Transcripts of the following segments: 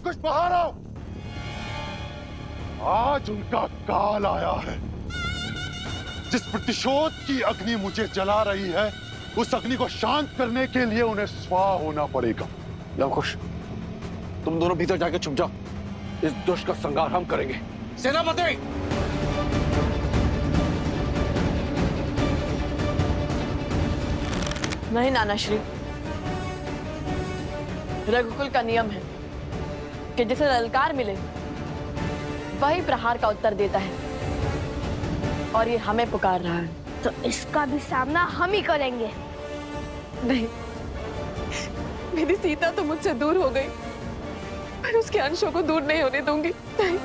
कुछ बाहर आओ। आज उनका काल आया है। जिस प्रतिशोध की अग्नि मुझे जला रही है, उस अग्नि को शांत करने के लिए उन्हें स्वाह होना पड़ेगा। लवकुश, तुम दोनों भीतर जाके छुप जाओ। इस दुष्ट का संहार हम करेंगे। सेनापति! नहीं नाना श्री, रघुकुल का नियम है कि जिसे ललकार मिले वही प्रहार का उत्तर देता है, और ये हमें पुकार रहा है। तो इसका भी सामना हम ही करेंगे। नहीं, मेरी सीता तो मुझसे दूर हो गई, पर उसके अंशों को दूर नहीं होने दूंगी। नहीं।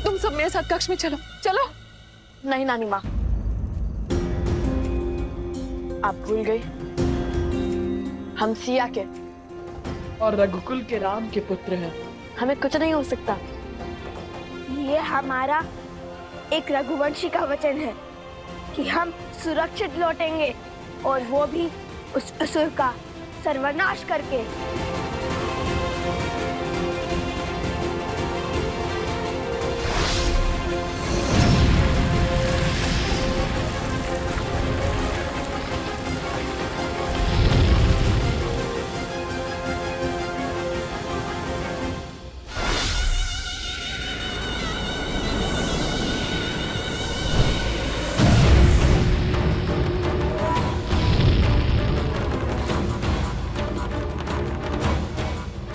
तुम सब मेरे साथ कक्ष में चलो। चलो। नहीं नानी माँ, आप भूल गई, हम सिया के और रघुकुल के राम के पुत्र हैं। हमें कुछ नहीं हो सकता। ये हमारा एक रघुवंशी का वचन है कि हम सुरक्षित लौटेंगे, और वो भी उस असुर का सर्वनाश करके।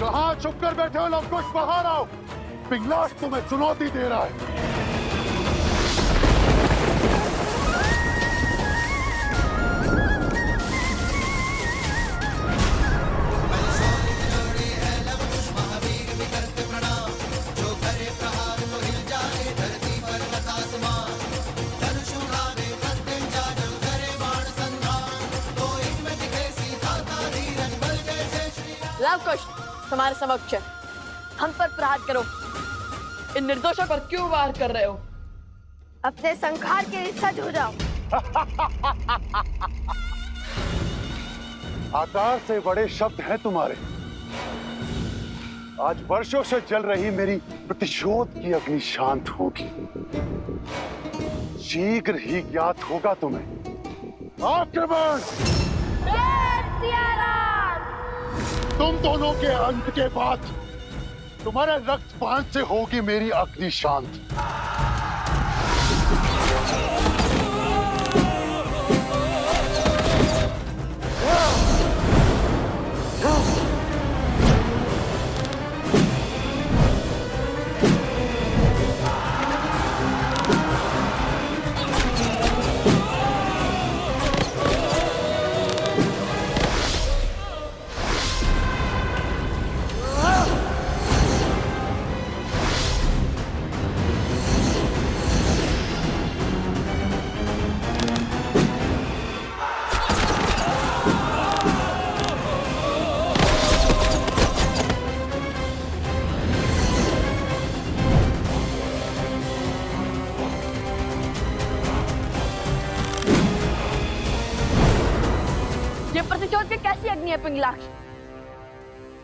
कहां छुप कर बैठे हो लोग? कुछ बाहर आओ। पिंगलाश तुम्हें चुनौती दे रहा है। लवकुश तुम्हारे समक्ष है, हम पर प्रहार करो। इन निर्दोषों पर क्यों वार कर रहे हो? अपने संहार के लिए सज हो जाओ। आकार से बड़े शब्द हैं तुम्हारे। आज वर्षों से जल रही मेरी प्रतिशोध की अग्नि शांत होगी। शीघ्र ही ज्ञात होगा तुम्हें। आक्रमण! तुम दोनों के अंत के बाद तुम्हारे रक्तपान से होगी मेरी अग्नि शांत। ये प्रतिशोध की कैसी अग्नि है पिंगलाक्ष,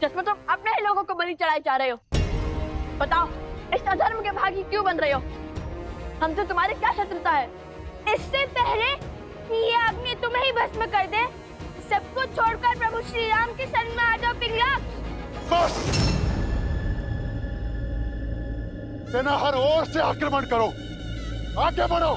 जिसमें तुम अपने ही लोगों को बलि चढ़ाए जा रहे हो? बताओ, इस अधर्म के भागी क्यों बन रहे हो? हमसे तुम्हारी क्या शत्रुता है? इससे पहले कि ये अग्नि तुम्हें ही भस्म कर दे, सब कुछ छोड़कर प्रभु श्री राम के शरण में आ जाओ पिंगलाक्ष। बस! सेना हर ओर से आक्रमण करो। आगे बढ़ो।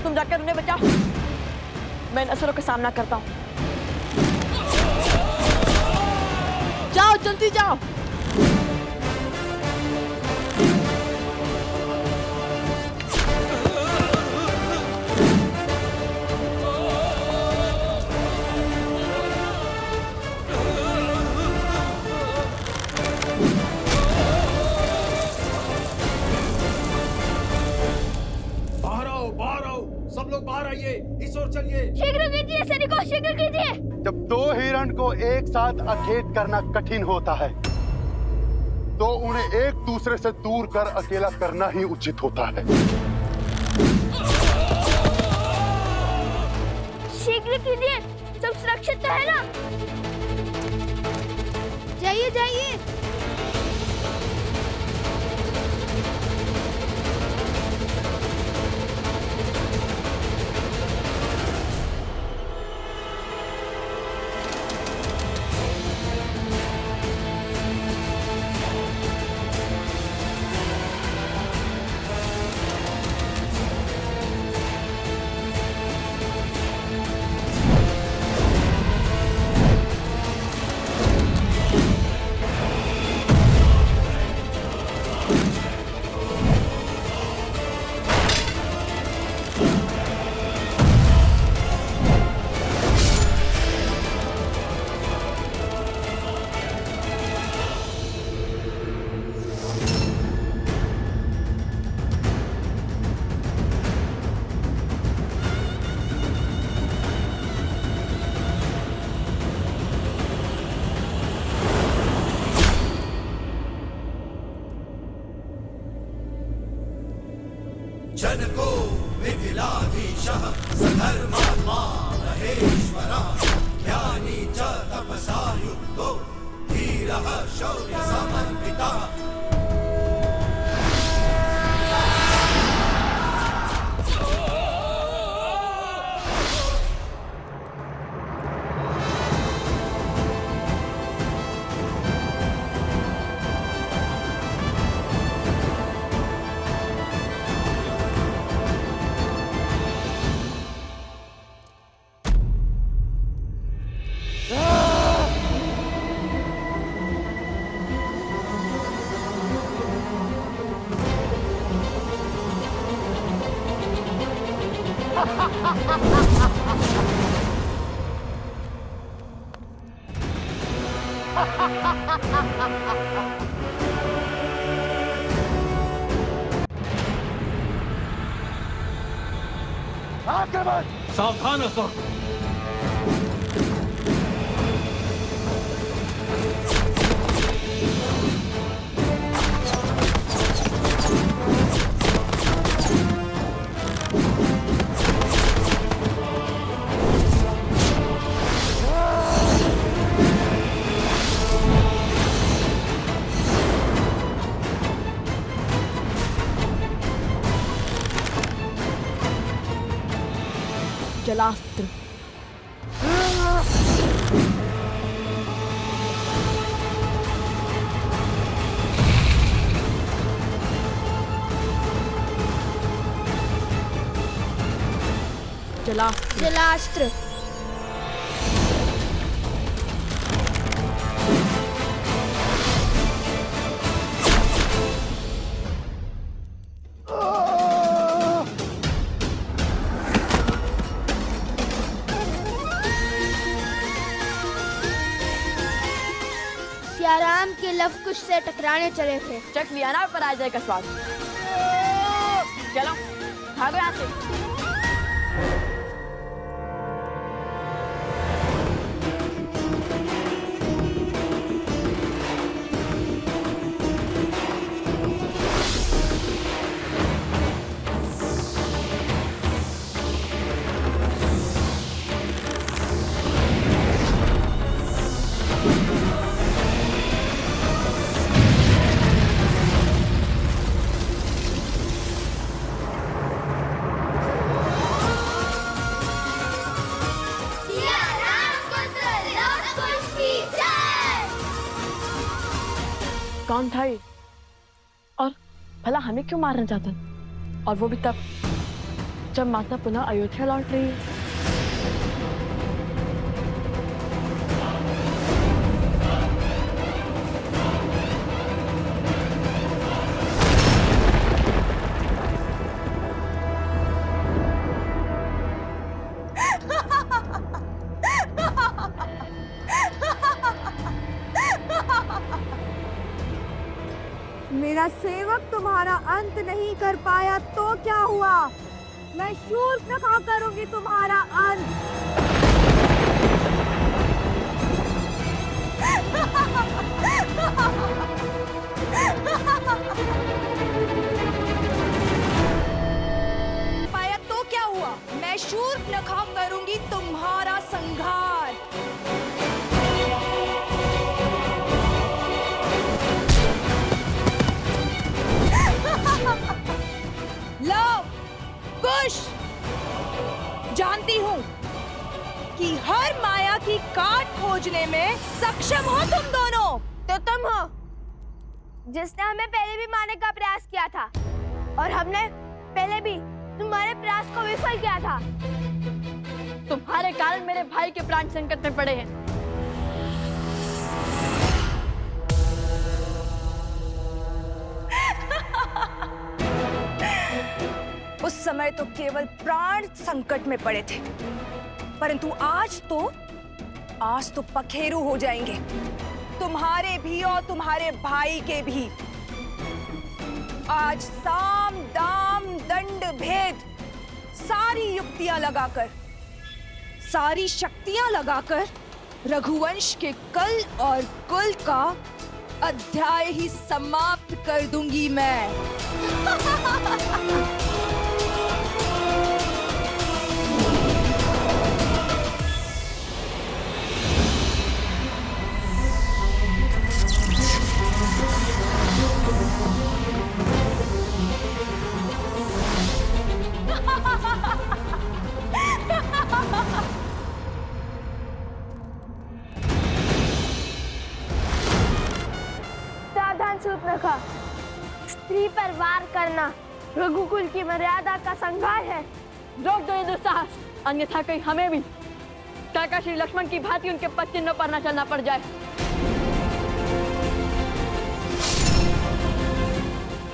तुम जाकर उन्हें बचाओ, मैं इन असुरों का सामना करता हूँ। जाओ जल्दी जाओ। बाहर आओ, सब लोग बाहर आइए, इस ओर चलिए। शीघ्र कीजिए सैनिकों, शीघ्र कीजिए। जब दो हिरण को एक साथ अखेट करना कठिन होता है तो उन्हें एक दूसरे से दूर कर अकेला करना ही उचित होता है। शीघ्र कीजिए, सब सुरक्षित तो है ना? जाइए जाइए। जनको मिथिलाधीशः सधर्मात्मा महेश्वरः ज्ञानी च तपसा युक्तो धीरः शौर्यसमन्वितः। आक्रमण! सावधान असुर। जलास्त्र। जलास्त्र। जलास्त्र। सियाराम के लव कुश से टकराने चले थे। चख लिया ना पराजय का स्वाद। चलो भागो यहाँ से। कौन था ये? और भला हमें क्यों मारना चाहता? और वो भी तब जब माता पुनः अयोध्या लौट रही है। कर पाया तो क्या हुआ? मैं शूर्पणखा करूंगी तुम्हारा अंत। पाया तो क्या हुआ? मैं शूर्पणखा करूंगी तुम्हारा संहार। लो कुश, जानती हूँ कि हर माया की काट खोजने में सक्षम हो तुम दोनों। तो तुम हो जिसने हमें पहले भी मारने का प्रयास किया था, और हमने पहले भी तुम्हारे प्रयास को विफल किया था। तुम्हारे कारण मेरे भाई के प्राण संकट में पड़े हैं। उस समय तो केवल प्राण संकट में पड़े थे, परंतु आज तो पखेरु हो जाएंगे, तुम्हारे भी और तुम्हारे भाई के भी। आज साम दाम दंड भेद सारी युक्तियां लगाकर, सारी शक्तियां लगाकर रघुवंश के कल और कुल का अध्याय ही समाप्त कर दूंगी मैं। सावधान शूर्पणखा, स्त्री पर वार करना रघुकुल की मर्यादा का संघार है। रोक दो ये दुस्साहस, अन्यथा कहीं हमें भी काका श्री लक्ष्मण की भांति उनके पद चिन्हों पर न चलना पड़ जाए।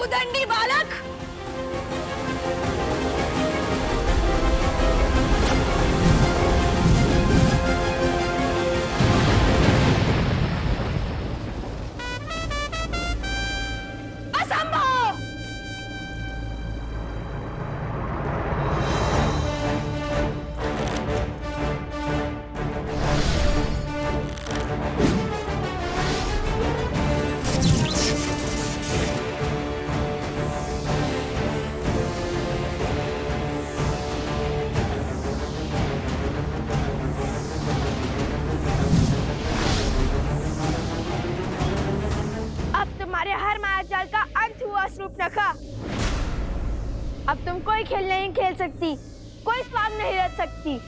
उदंडी बालक, असंभव। तुम्हारे हर मायाजाल का अंत हुआ शूर्पणखा। अब तुम कोई खेल नहीं खेल सकती, कोई स्वाद नहीं रच सकती।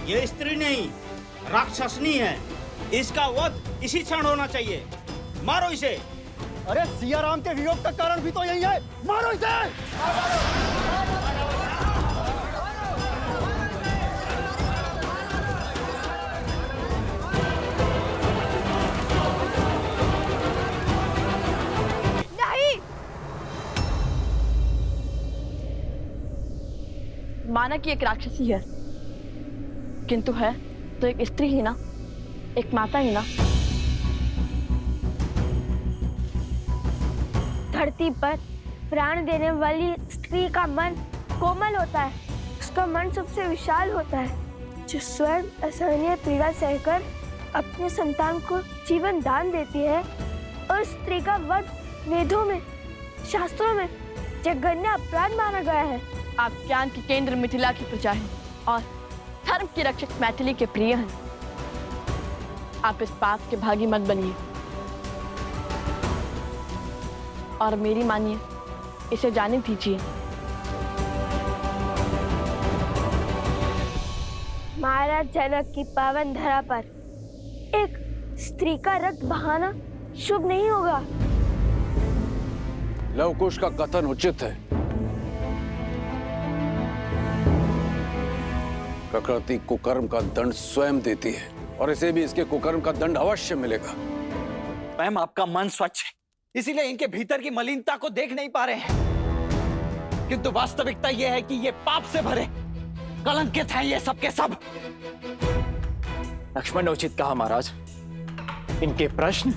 ये स्त्री नहीं, राक्षसनी है। इसका वध इसी क्षण होना चाहिए। मारो इसे। अरे सिया राम के वियोग का कारण भी तो यही है, मारो इसे। नहीं, माना कि एक राक्षसी है, किंतु है तो एक स्त्री ही ना, एक माता ही ना। धरती पर प्राण देने वाली स्त्री का मन कोमल होता है, उसका मन सबसे विशाल होता है, जो स्वयं असहनीय पीड़ा सहकर अपने संतान को जीवन दान देती है। और स्त्री का वध वेदों में, शास्त्रों में जघन्य अपराध माना गया है। आप ज्ञान के केंद्र मिथिला की प्रजा हैं और धर्म की रक्षक मैथिली के प्रिय हैं। आप इस पाप के भागी मत बनिए और मेरी मानिए, इसे जाने दीजिए। महाराज जनक की पावन धरा पर एक स्त्री का रक्त बहाना शुभ नहीं होगा। लवकुश का कथन उचित है। प्रकृति कुकर्म का दंड स्वयं देती है और इसे भी इसके कुकर्म का दंड अवश्य मिलेगा। मैम, आपका मन स्वच्छ है, इसीलिए इनके भीतर की मलिनता को देख नहीं पा रहे हैं, किंतु वास्तविकता यह है कि ये पाप से भरे कलंकित हैं ये सब के सब। लक्ष्मण ने उचित कहा महाराज, इनके प्रश्न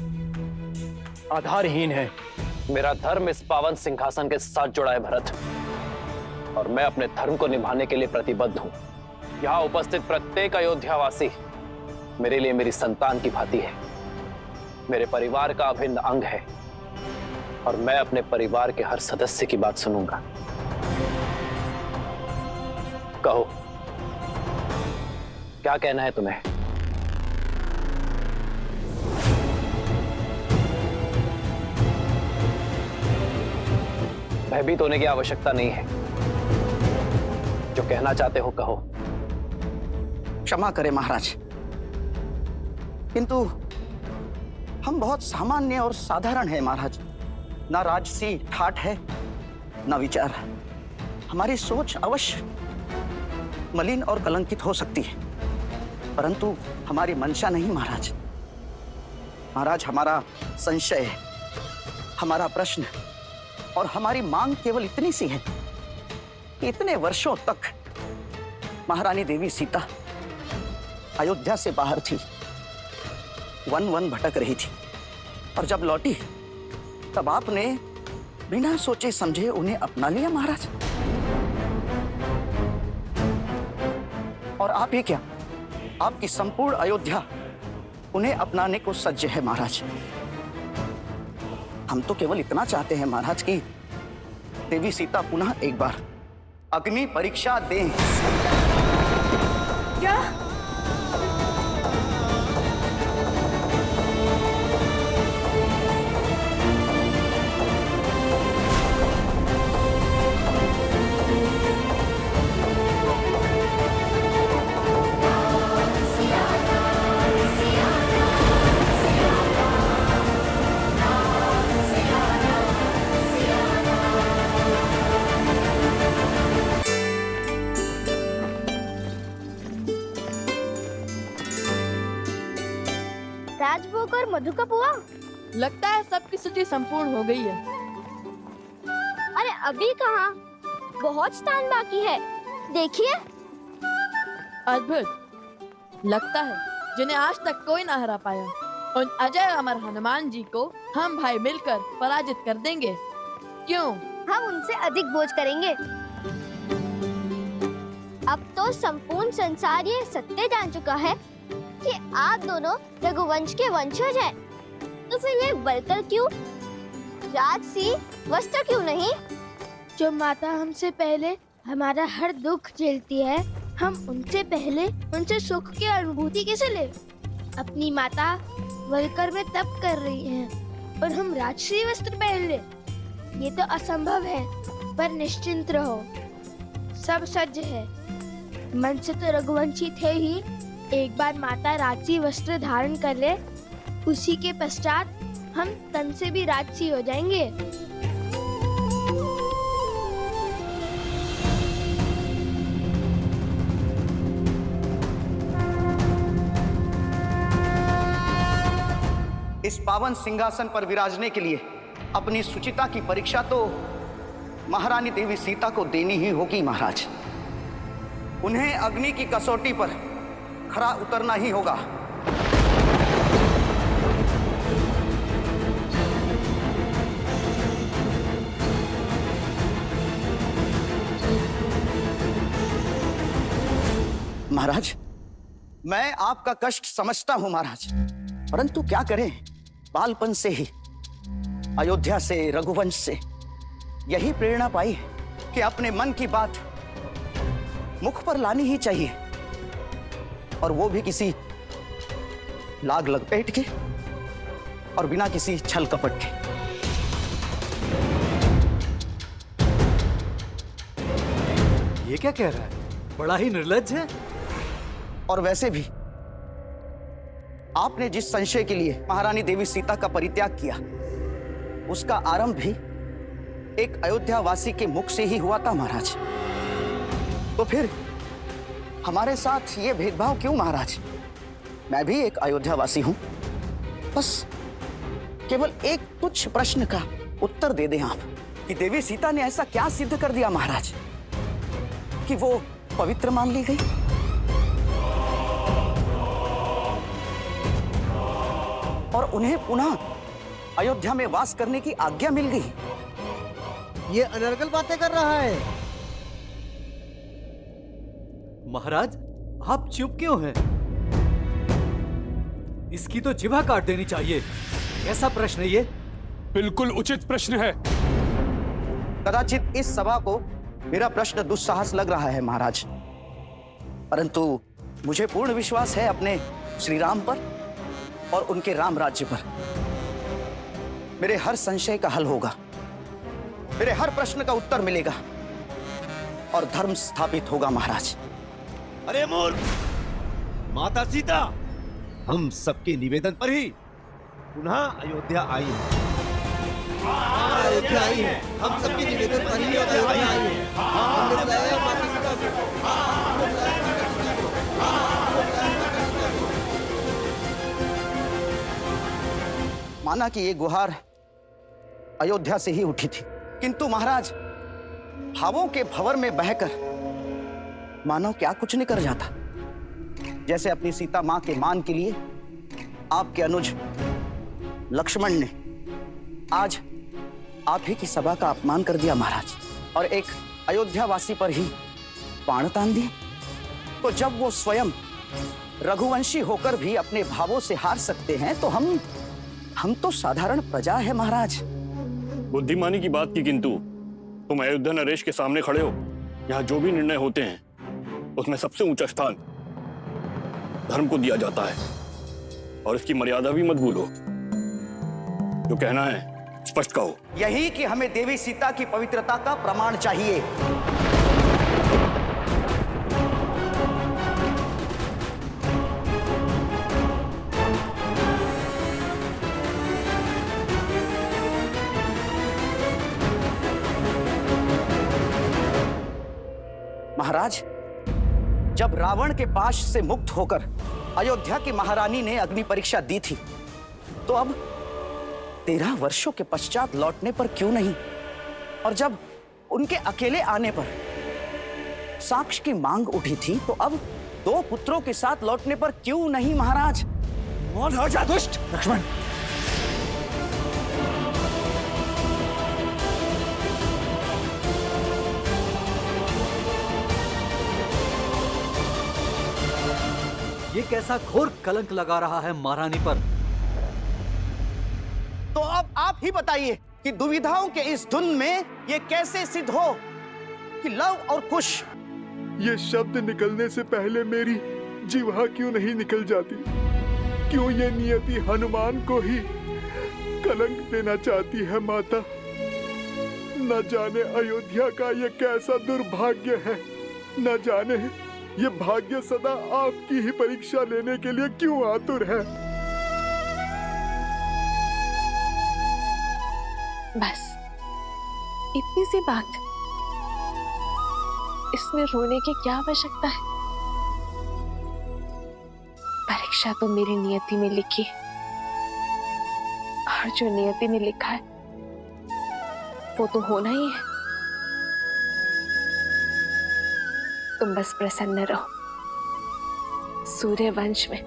आधारहीन है। मेरा धर्म इस पावन सिंहासन के साथ जुड़ा है भरत, और मैं अपने धर्म को निभाने के लिए प्रतिबद्ध हूं। यहाँ उपस्थित प्रत्येक अयोध्यावासी मेरे लिए मेरी संतान की भांति है, मेरे परिवार का अभिन्न अंग है, और मैं अपने परिवार के हर सदस्य की बात सुनूंगा। कहो, क्या कहना है तुम्हें? भयभीत होने की आवश्यकता नहीं है, जो कहना चाहते हो कहो। क्षमा करें महाराज, किंतु हम बहुत सामान्य और साधारण हैं महाराज। ना राजसी ठाठ है, ना विचार। हमारी सोच अवश्य मलिन और कलंकित हो सकती है, परंतु हमारी मंशा नहीं महाराज। महाराज, हमारा संशय है, हमारा प्रश्न और हमारी मांग केवल इतनी सी है कि इतने वर्षों तक महारानी देवी सीता अयोध्या से बाहर थी, वन वन भटक रही थी, और जब लौटी तब आपने बिना सोचे समझे उन्हें अपना लिया महाराज। और आप ही क्या, आपकी संपूर्ण अयोध्या उन्हें अपनाने को सज्ज है महाराज। हम तो केवल इतना चाहते हैं महाराज कि देवी सीता पुनः एक बार अग्नि परीक्षा दें। क्या? राजभोग और मधु का पुआ। लगता है सबकी सूची संपूर्ण हो गई है। अरे अभी कहाँ, बहुत स्थान बाकी है, देखिए। अद्भुत। लगता है जिन्हें आज तक कोई ना हरा पाया, उन अजय अमर हनुमान जी को हम भाई मिलकर पराजित कर देंगे। क्यों? हम उनसे अधिक बोझ करेंगे। अब तो संपूर्ण संसार ये सत्य जान चुका है कि आप दोनों रघुवंश के वंशज हैं। तो फिर ये बलकर क्यों? राजसी वस्त्र क्यों नहीं? जो माता हमसे पहले हमारा हर दुख झेलती है, हम उनसे पहले उनसे सुख की अनुभूति कैसे ले? अपनी माता वलकर में तप कर रही हैं और हम राजसी वस्त्र पहन ले? ये तो असंभव है। पर निश्चिंत रहो, सब सज्ज है। मन से तो रघुवंशी थे ही, एक बार माता राजसी वस्त्र धारण कर ले, उसी के पश्चात हम तन से भी राजसी हो जाएंगे। इस पावन सिंहासन पर विराजने के लिए अपनी सुचिता की परीक्षा तो महारानी देवी सीता को देनी ही होगी महाराज। उन्हें अग्नि की कसौटी पर खरा उतरना ही होगा। महाराज, मैं आपका कष्ट समझता हूं महाराज, परंतु क्या करें, बालपन से ही अयोध्या से, रघुवंश से यही प्रेरणा पाई है कि अपने मन की बात मुख पर लानी ही चाहिए, और वो भी किसी लाग लपेट के और बिना किसी छल कपट के। ये क्या कह रहा है? बड़ा ही निर्लज्ज है। और वैसे भी आपने जिस संशय के लिए महारानी देवी सीता का परित्याग किया, उसका आरंभ भी एक अयोध्या वासी के मुख से ही हुआ था महाराज। तो फिर हमारे साथ ये भेदभाव क्यों महाराज? मैं भी एक अयोध्यावासी हूं। बस केवल एक तुच्छ प्रश्न का उत्तर दे दें आप कि देवी सीता ने ऐसा क्या सिद्ध कर दिया महाराज कि वो पवित्र मान ली गई? और उन्हें पुनः अयोध्या में वास करने की आज्ञा मिल गई। ये अनर्गल बातें कर रहा है। महाराज, आप चुप क्यों हैं? इसकी तो जिभा काट देनी चाहिए। ऐसा प्रश्न है ये? बिल्कुल उचित प्रश्न है। कदाचित इस सभा को मेरा प्रश्न दुस्साहस लग रहा है महाराज, परंतु मुझे पूर्ण विश्वास है अपने श्री राम पर और उनके राम राज्य पर। मेरे हर संशय का हल होगा, मेरे हर प्रश्न का उत्तर मिलेगा और धर्म स्थापित होगा महाराज। अरे मूर्ख! माता सीता हम सबके निवेदन पर ही पुनः अयोध्या आई है। अयोध्या आई है, हम सबके निवेदन पर ही अयोध्या आई है। हमने बुलाया माता सीता को। माना कि ये गुहार अयोध्या से ही उठी थी, किंतु महाराज भावों के भंवर में बहकर मानो क्या कुछ नहीं कर जाता। जैसे अपनी सीता मां के मान के लिए आपके अनुज लक्ष्मण ने आज आप ही की सभा का अपमान कर दिया महाराज, और एक अयोध्यावासी पर ही बाण तान दिए। तो जब वो स्वयं रघुवंशी होकर भी अपने भावों से हार सकते हैं, तो हम तो साधारण प्रजा है महाराज। बुद्धिमानी की बात की, किंतु तुम अयोध्या नरेश के सामने खड़े हो। यहाँ जो भी निर्णय होते हैं उसमें सबसे ऊंचा स्थान धर्म को दिया जाता है, और इसकी मर्यादा भी मत भूलो। जो कहना है स्पष्ट कहो। यही कि हमें देवी सीता की पवित्रता का प्रमाण चाहिए। महाराज, जब रावण के पाश से मुक्त होकर अयोध्या की महारानी ने अग्नि परीक्षा दी थी, तो अब 13 वर्षों के पश्चात लौटने पर क्यों नहीं? और जब उनके अकेले आने पर साक्ष्य की मांग उठी थी, तो अब 2 पुत्रों के साथ लौटने पर क्यों नहीं महाराज? राजा दुष्ट! लक्ष्मण, ये कैसा घोर कलंक लगा रहा है महारानी पर। तो अब आप ही बताइए कि दुविधाओं के इस धुन में ये कैसे सिद्ध हो कि लव और कुश। ये शब्द निकलने से पहले मेरी जिह्वा क्यों नहीं निकल जाती? क्यों ये नियति हनुमान को ही कलंक देना चाहती है माता? न जाने अयोध्या का ये कैसा दुर्भाग्य है, न जाने ये भाग्य सदा आपकी ही परीक्षा लेने के लिए क्यों आतुर है। बस इतनी सी बात, इसमें रोने की क्या आवश्यकता है? परीक्षा तो मेरी नियति में लिखी है, और जो नियति में लिखा है वो तो होना ही है। तुम बस प्रसन्न रहो। सूर्य वंश में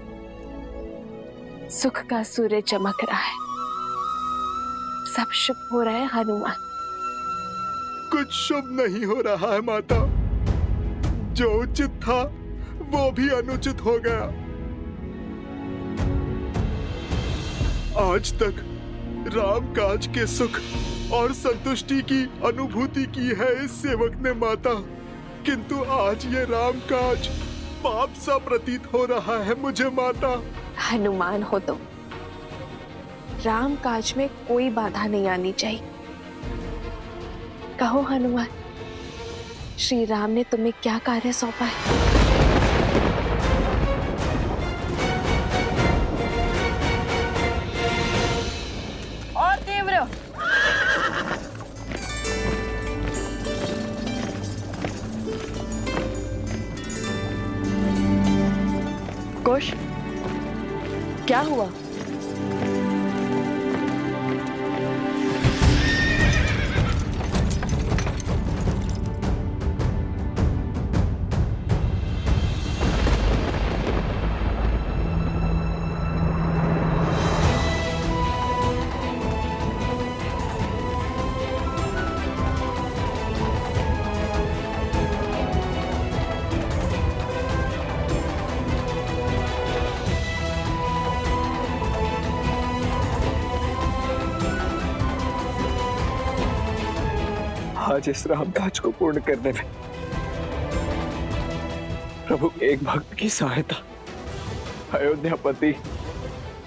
सुख का सूर्य चमक रहा है, सब शुभ हो रहा है हनुमान। कुछ शुभ नहीं हो रहा है माता। जो उचित था वो भी अनुचित हो गया। आज तक राम काज के सुख और संतुष्टि की अनुभूति की है इस सेवक ने माता, किंतु आज ये राम काज पाप सा प्रतीत हो रहा है मुझे माता। हनुमान हो तो राम काज में कोई बाधा नहीं आनी चाहिए। कहो हनुमान, श्री राम ने तुम्हें क्या कार्य सौंपा है? और तीव्र। क्या हुआ? आज इस रामकाज को पूर्ण करने में प्रभु एक भक्त की सहायता अयोध्यापति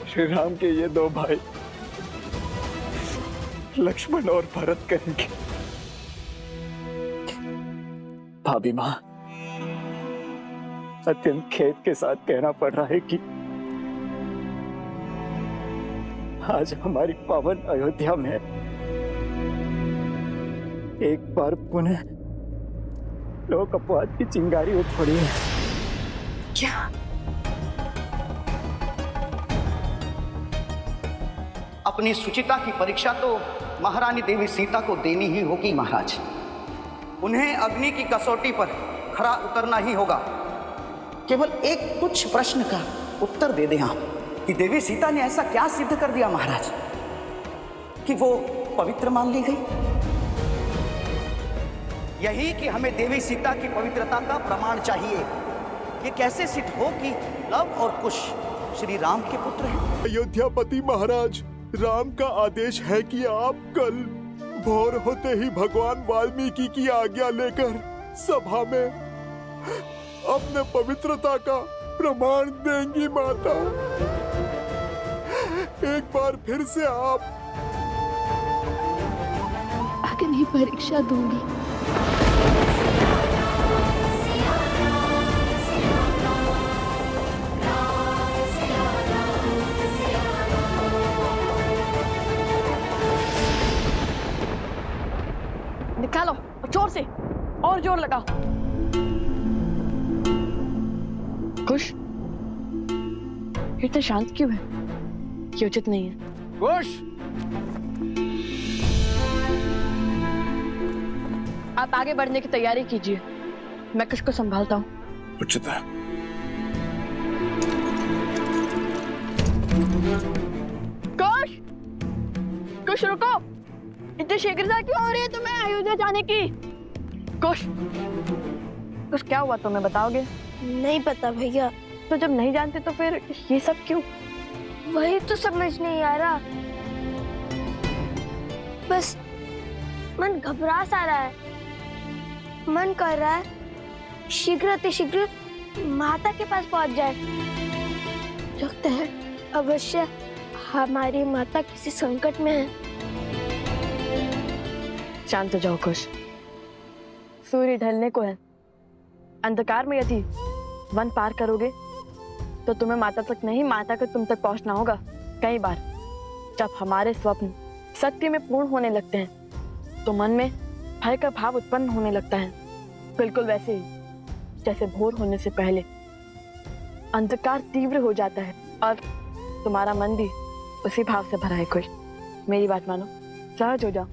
श्री राम के ये दो भाई लक्ष्मण और भरत करेंगे। भाभी मां, अत्यंत खेद के साथ कहना पड़ रहा है कि आज हमारी पावन अयोध्या में एक बार पुनः लोक अपवाद की चिंगारी उठ पड़ी है। क्या? अपनी सुचिता की परीक्षा तो महारानी देवी सीता को देनी ही होगी महाराज। उन्हें अग्नि की कसौटी पर खरा उतरना ही होगा। केवल एक तुच्छ प्रश्न का उत्तर दे दें आप कि देवी सीता ने ऐसा क्या सिद्ध कर दिया महाराज कि वो पवित्र मान ली गई। यही कि हमें देवी सीता की पवित्रता का प्रमाण चाहिए। ये कैसे सिद्ध हो कि लव और कुश श्री राम के पुत्र हैं? अयोध्यापति महाराज, राम का आदेश है कि आप कल भोर होते ही भगवान वाल्मीकि की आज्ञा लेकर सभा में अपने पवित्रता का प्रमाण देंगी माता। एक बार फिर से आप अग्नि परीक्षा दूंगी। निकालो जोर से, और जोर लगाओ। कुश, इतना शांत क्यों है? ये उचित नहीं है। कुश, आप आगे बढ़ने की तैयारी कीजिए, मैं कुश को संभालता हूँ। उचित है। कुश, कुश रुको, इतनी शीघ्रता क्यों हो रही है तुम्हें अयोध्या जाने की? कुश, कुश क्या हुआ तुम्हें बताओगे? नहीं पता भैया। तो जब नहीं जानते तो फिर ये सब क्यों? वही तो समझ नहीं आ रहा। बस मन घबरा सा रहा है। मन कर रहा है शीघ्र माता के पास पहुंच जाए। लगता है अवश्य हमारी माता किसी संकट में है। शांत हो जाओ कुश, सूर्य ढलने को है। अंधकार में यदि वन पार करोगे तो तुम्हें माता तक नहीं, माता को तुम तक पहुंचना होगा। कई बार जब हमारे स्वप्न सत्य में पूर्ण होने लगते हैं तो मन में भय का भाव उत्पन्न होने लगता है, बिल्कुल वैसे ही जैसे भोर होने से पहले अंधकार तीव्र हो जाता है और तुम्हारा मन भी उसी भाव से भरा है। कुश, मेरी बात मानो, सहज हो जाओ।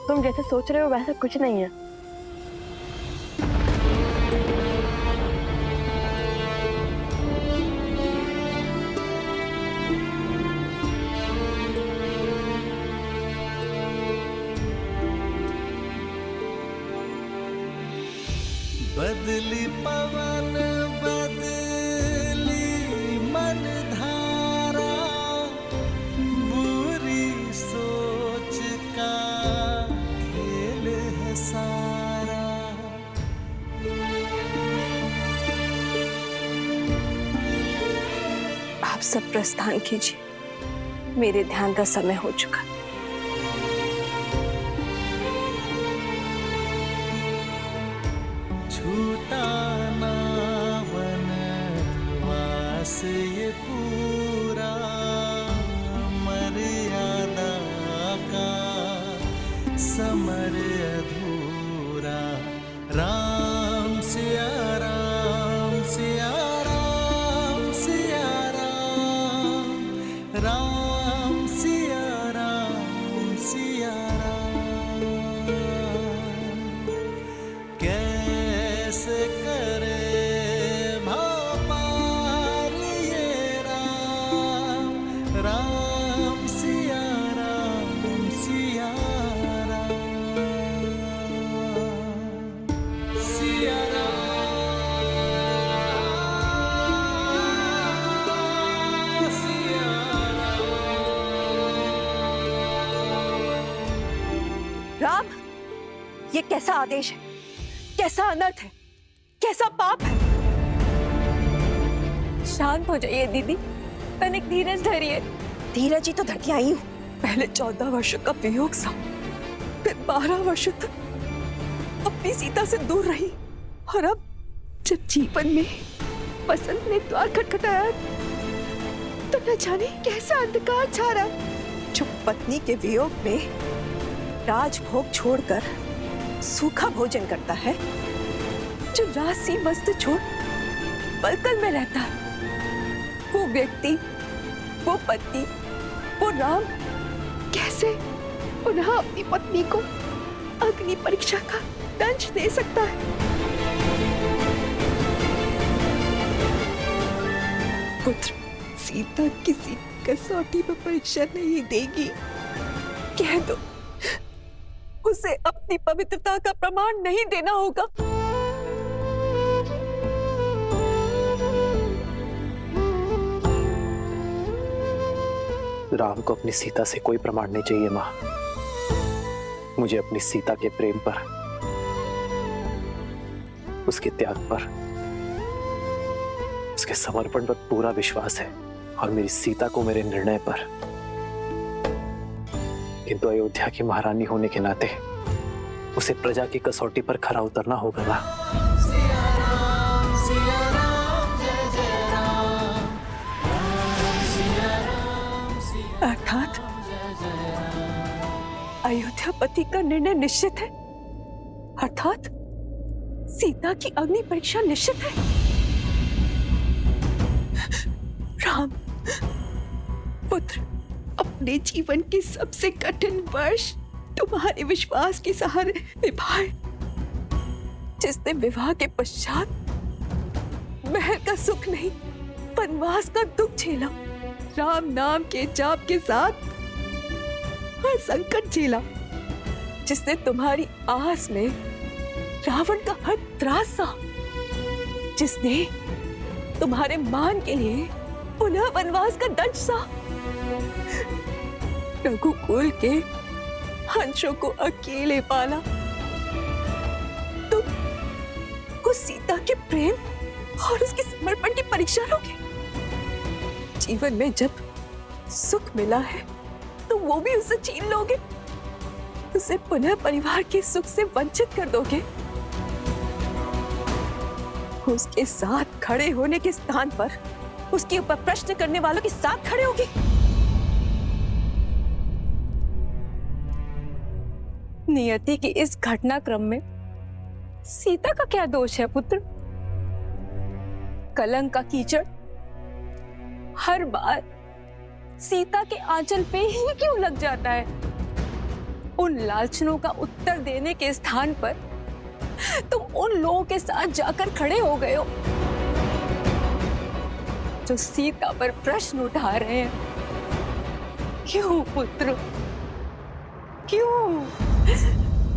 तुम जैसे सोच रहे हो वैसा कुछ नहीं है। बदली पवन बदली मन धारा, बुरी सोच का खेल है सारा। आप सब प्रस्थान कीजिए, मेरे ध्यान का समय हो चुका। छूटा ना वनवास ये पूरा, मर्यादा का समर अधूरा। राम सिया राम सिया राम सिया राम सिया राम सिया राम सिया राम सिया राम, ये कैसा आदेश है? कैसा अनर्थ है? कैसा पाप है? शांत हो जाइए दीदी, तनिक धीरज धरिए। धीरज ही तो धरती आई हूँ। पहले 14 वर्षों का वियोग सा, फिर 12 वर्षों तक अपनी सीता से दूर रही, और अब जब जीवन में बसंत ने द्वार खटखटाया तो न जाने कैसा अंधकार छा रहा है। जो पत्नी के वियोग में राजभोग छोड़कर सूखा भोजन करता है, जो राशि वस्त्र छोड़ पलकल में रहता है, वो व्यक्ति, वो पति, वो राम कैसे पुनः अपनी पत्नी को अग्नि परीक्षा का दंश दे सकता है? पुत्र, सीता किसी कसौटी पर परीक्षा नहीं देगी। कह दो, उसे अपनी पवित्रता का प्रमाण नहीं देना होगा। राम को अपनी सीता से कोई प्रमाण नहीं चाहिए माँ। मुझे अपनी सीता के प्रेम पर, उसके त्याग पर, उसके समर्पण पर पूरा विश्वास है, और मेरी सीता को मेरे निर्णय पर। किंतु अयोध्या की महारानी होने के नाते उसे प्रजा की कसौटी पर खरा उतरना होगा ना। अर्थात अयोध्यापति का निर्णय निश्चित है, अर्थात सीता की अग्नि परीक्षा निश्चित है। राम पुत्र, अपने जीवन के सबसे कठिन वर्ष तुम्हारे विश्वास के सहारे निभाए। जिसने विवाह के पश्चात महल का सुख नहीं, वनवास का दुख झेला, राम नाम के जाप के साथ हर संकट झेला, जिसने तुम्हारी आस में रावण का हर त्रास सहा, जिसने तुम्हारे मान के लिए पुनः वनवास का दंश सहा, रघुकुल के हंसों को अकेले पाला, तुम उस सीता के प्रेम और उसके समर्पण की परीक्षा लोगे। जीवन में जब सुख मिला है तो वो भी उसे छीन लोगे, उसे पुनः परिवार के सुख से वंचित कर दोगे। उसके साथ खड़े होने के स्थान पर उसके ऊपर प्रश्न करने वालों के साथ खड़े होगे। नियति की इस घटनाक्रम में सीता का क्या दोष है पुत्र? कलंक का कीचड़ हर बार सीता के आंचल पे ही क्यों लग जाता है? उन लालचनों का उत्तर देने के स्थान पर तुम उन लोगों के साथ जाकर खड़े हो गए हो जो सीता पर प्रश्न उठा रहे हैं। क्यों पुत्र, क्यों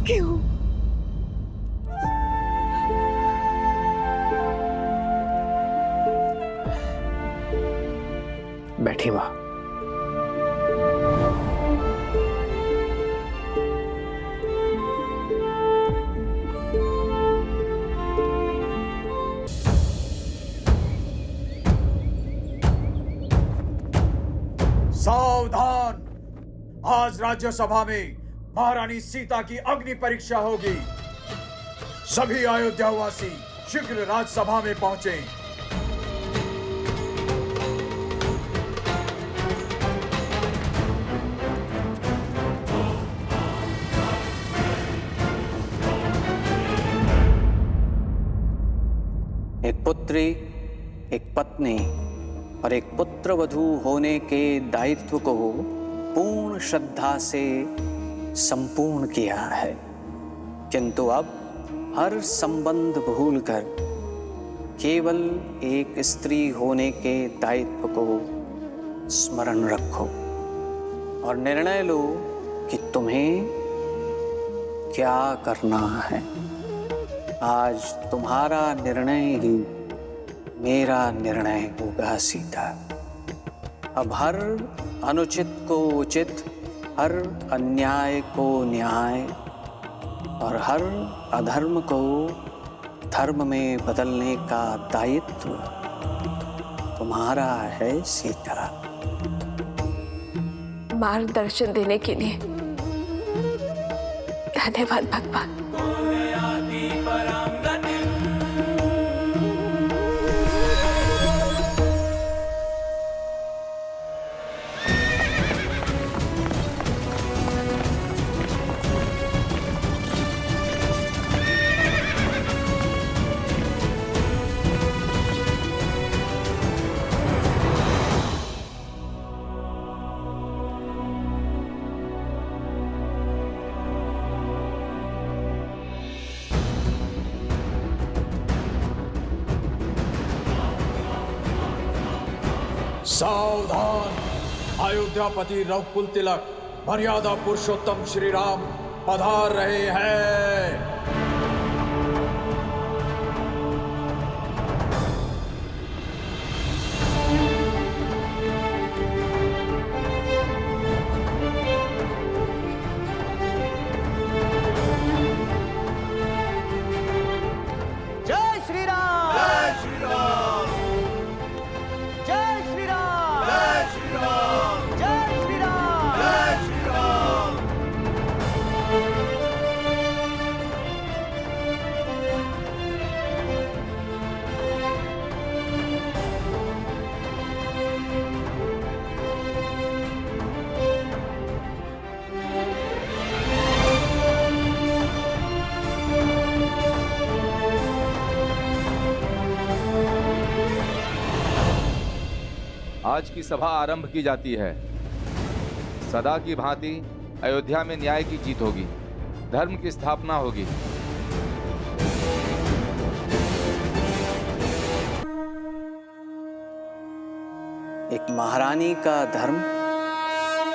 क्यों? बैठी मां। सावधान! आज राज्यसभा में महारानी सीता की अग्नि परीक्षा होगी। सभी अयोध्यावासी शीघ्र राज्यसभा में पहुंचे। एक पुत्री, एक पत्नी और एक पुत्र वधू होने के दायित्व को पूर्ण श्रद्धा से संपूर्ण किया है, किंतु अब हर संबंध भूलकर केवल एक स्त्री होने के दायित्व को स्मरण रखो और निर्णय लो कि तुम्हें क्या करना है। आज तुम्हारा निर्णय ही मेरा निर्णय होगा सीता। अब हर अनुचित को उचित, हर अन्याय को न्याय और हर अधर्म को धर्म में बदलने का दायित्व तुम्हारा है सीता। मार्गदर्शन देने के लिए धन्यवाद भगवान। सावधान! अयोध्यापति रघुकुल तिलक मर्यादा पुरुषोत्तम श्री राम पधार रहे हैं। जय श्री राम! जय श्री राम! जय श्री राम! जय श्री राम! जय श्री राम! जय श्री राम! आज की सभा आरंभ की जाती है। सदा की भांति अयोध्या में न्याय की जीत होगी, धर्म की स्थापना होगी। एक महारानी का धर्म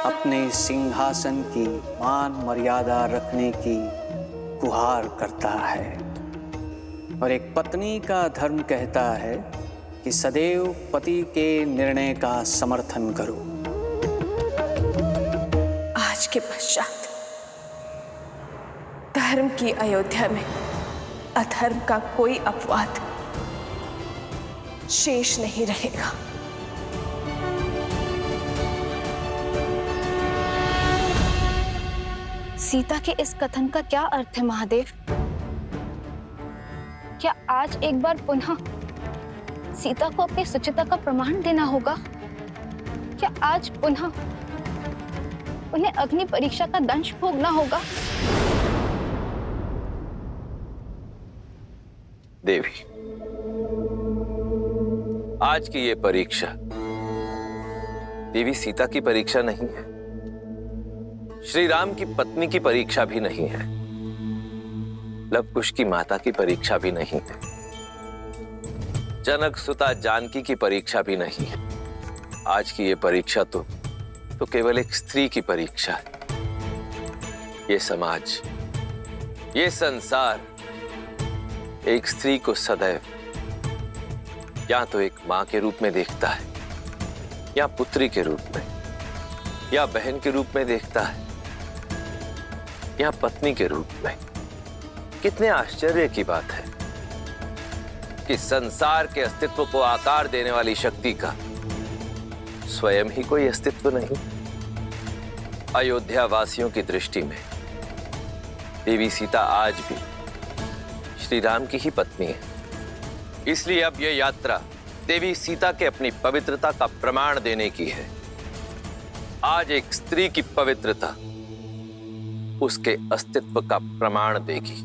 अपने सिंहासन की मान मर्यादा रखने की गुहार करता है और एक पत्नी का धर्म कहता है कि सदैव पति के निर्णय का समर्थन करो। आज के पश्चात धर्म की अयोध्या में अधर्म का कोई अपवाद शेष नहीं रहेगा। सीता के इस कथन का क्या अर्थ है महादेव? क्या आज एक बार पुनः सीता को अपनी सुचिता का प्रमाण देना होगा? क्या आज पुनः उन्हें अग्नि परीक्षा का दंश भोगना होगा? देवी, आज की ये परीक्षा देवी सीता की परीक्षा नहीं है, श्री राम की पत्नी की परीक्षा भी नहीं है, लव कुश की माता की परीक्षा भी नहीं है, जनक सुता जानकी की परीक्षा भी नहीं है। आज की ये परीक्षा तो केवल एक स्त्री की परीक्षा है। ये समाज, ये संसार एक स्त्री को सदैव या तो एक मां के रूप में देखता है, या पुत्री के रूप में, या बहन के रूप में देखता है, या पत्नी के रूप में। कितने आश्चर्य की बात है कि संसार के अस्तित्व को आकार देने वाली शक्ति का स्वयं ही कोई अस्तित्व नहीं। अयोध्या वासियों की दृष्टि में देवी सीता आज भी श्री राम की ही पत्नी है। इसलिए अब यह यात्रा देवी सीता के अपनी पवित्रता का प्रमाण देने की है। आज एक स्त्री की पवित्रता उसके अस्तित्व का प्रमाण देगी।